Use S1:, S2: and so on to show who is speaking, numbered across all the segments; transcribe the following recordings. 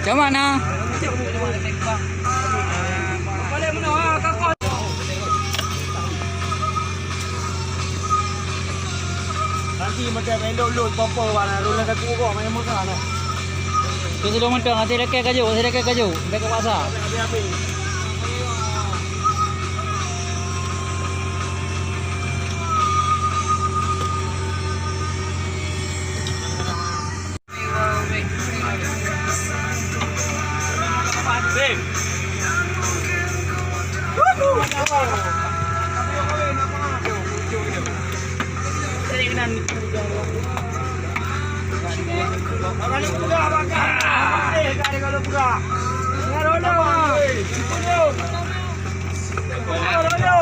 S1: Macam mana?
S2: Nanti macam elok-elok apa warna roller kaki kau main muka nak.
S1: Tu sudah mentang nanti dekat kaju, dekat pasar.
S2: Habis-habis.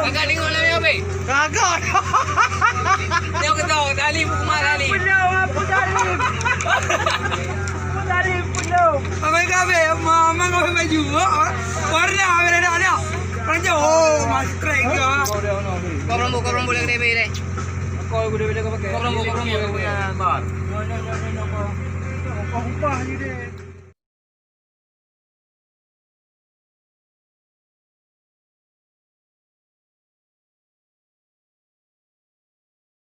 S3: Kagak tengok lah ni apa?
S2: Kagak.
S3: Tengok ke tahu tali bukan tali.
S2: Apa tadi penuh?
S1: Apa kabe? Mama kau baju. Warna ada. Raja oh, mas keren kah?
S3: Kau belum boleh gede be.
S2: Kau gede-gede kau pakai.
S3: Kau belum boleh.
S2: Kau upah ni deh.